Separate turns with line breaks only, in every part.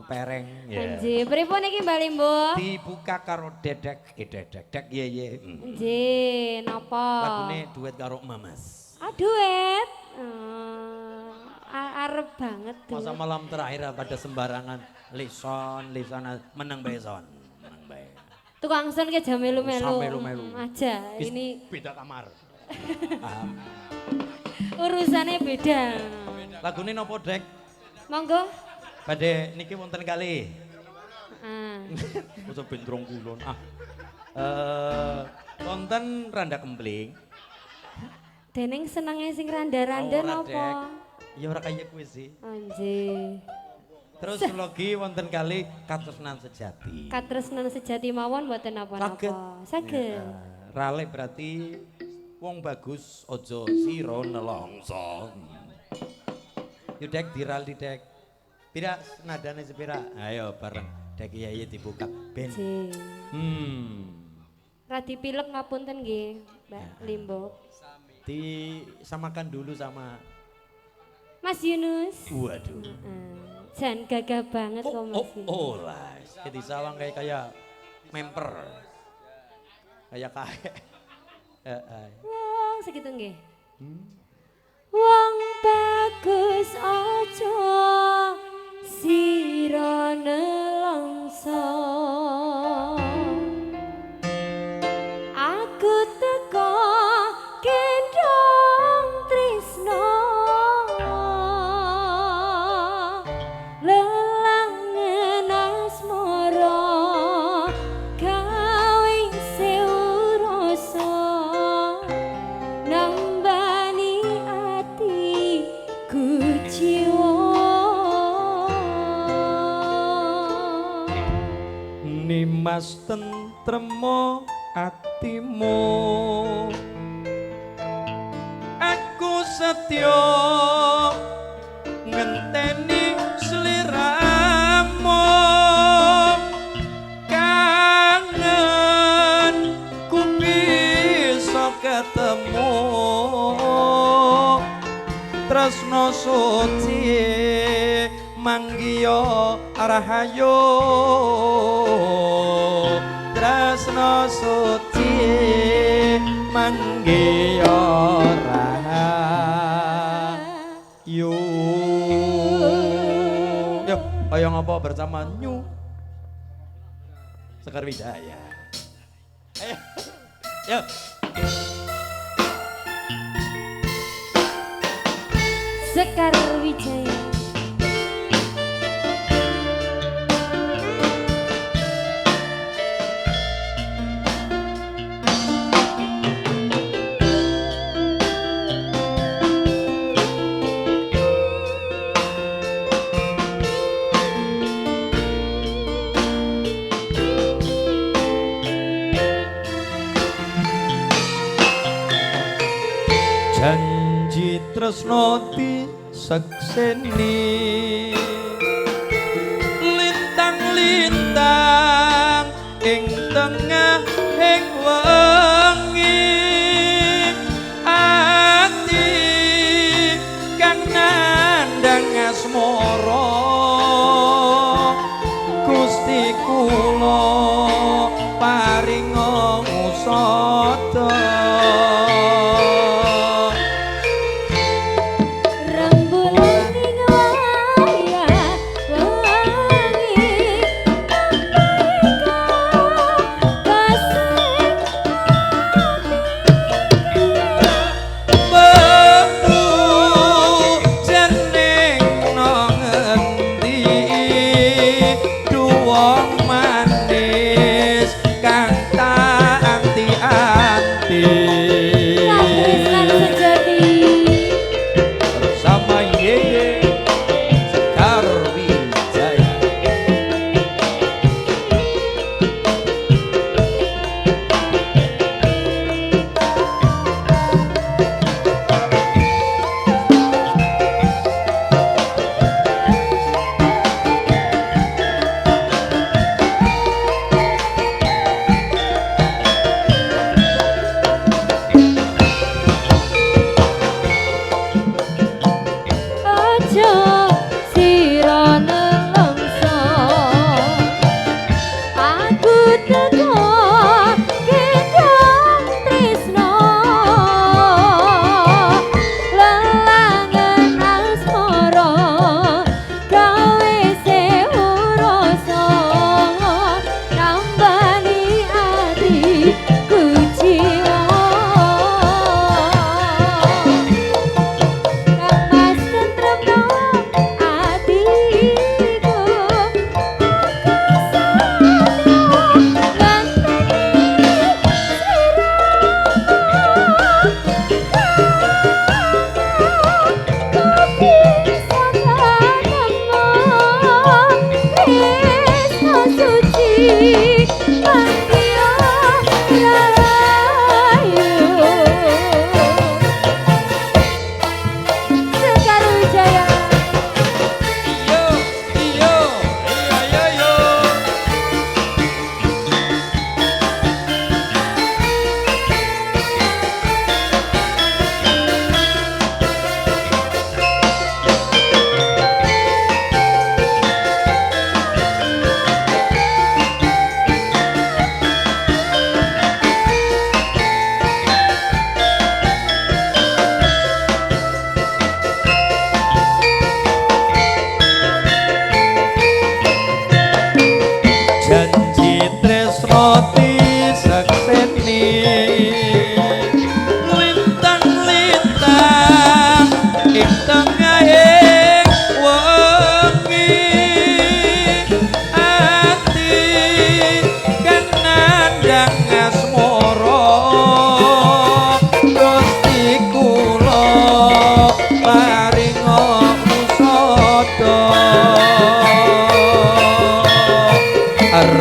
pereng.
Nggih, pripun iki Mbak Limbo?
Dibuka karo dedek, dedek ye.
Nggih, napa?
Lagune duet karo Mamas.
Duet. Arep banget tuh.
Masa malam terakhir pada sembarangan lison menang bae son. Menang bae.
Tukang son ke jam melu-melu.
Melu-melu.
Aja, ini
beda kamar.
urusannya beda.
Lagune nopo dek?
Monggo.
Badhe niki wonten kali.
Heeh.
Masa bendrong kulon. Wonten randa kempling.
Dening senenge sing randa-randa
Ora,
napa?
Dek. Ya ora kaya kuwi sih.
Nggih.
Terus logi wonten kali katresnan sejati.
Katresnan sejati mawon mboten napa-napa. Saged.
Rale berarti wong bagus ojo sira nelongso. Yo dek dirali dek. Pira nadane sepira? Ayo bareng dek Yai dibuka ben.
Radi pilek ngapunten nggih, Mbak Limbo.
Disamakan dulu sama
Mas Yunus.
waduh.
Jan gagah banget kok Mas Yunus.
Lah, jadi sawang kayak memper. Kayak
Wong segitu nggih. Wong bagus aja sira nelongso. Aku teko gendong tresno. Lelangen asmara gawe seuroso. Nambani atiku jiwa.
Nimas tentremo atimu. Aku setya ngenteni sliramu. Kangen ku bisa ketemu. Tresno suci manggiya rahayu. Tresno suci manggiya rahayu. Yo, kaya ngapa bersama Nyu Sekar Wijaya. Ayo. Yo.
Sekar Wijaya.
Janji tresno disekseni. Lintang-lintang ing tengah ing wengi. Ati kang nandang asmara. Gusti kula paringa ngusada.
Rembulan ing wayah wengi.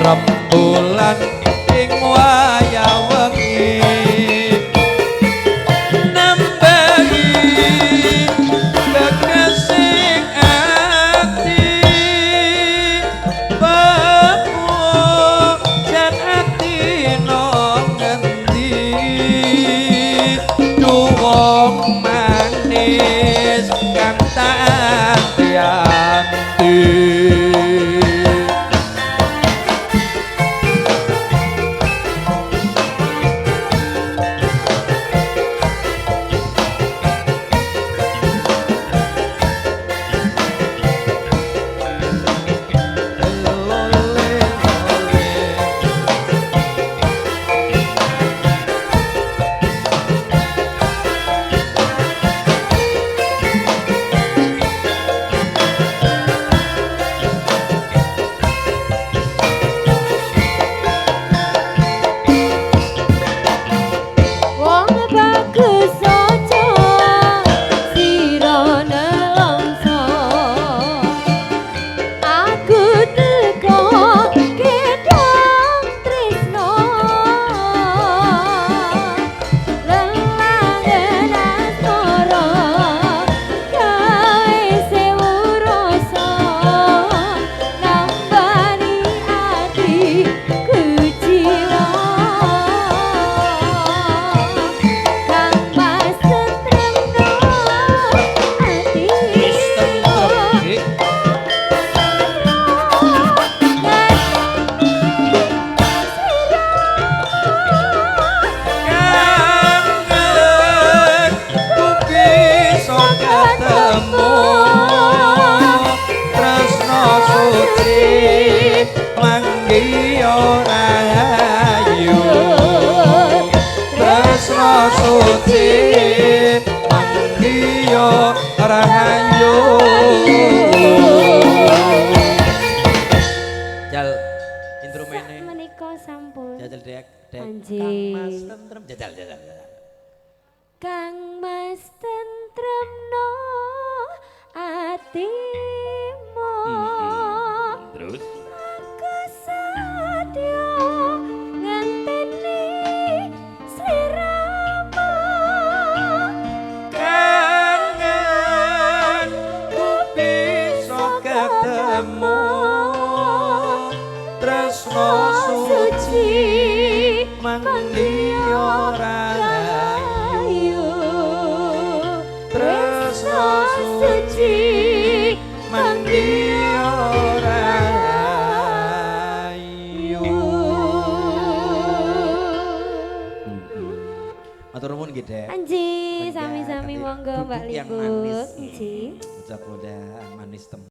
rembulan ing wayah wengi nambahi kekasih ati baku jan ati nang ngendi duwong manis kang tak ati
Anjing.
Kang Mas tentrem jajal.
Kang Mas tentremno atimu.
Terus
Kesadya ngenteni sliramu.
kangen ku bisa ketemu tresno suci manggi ora rayu tresno suci manggi ora rayu. Matur nuwun nggih, Dek.
Anji, sami-sami monggo Mbak
Duduk yang
Lingkut.
manis.
Anji.
Ucap udah manis tem.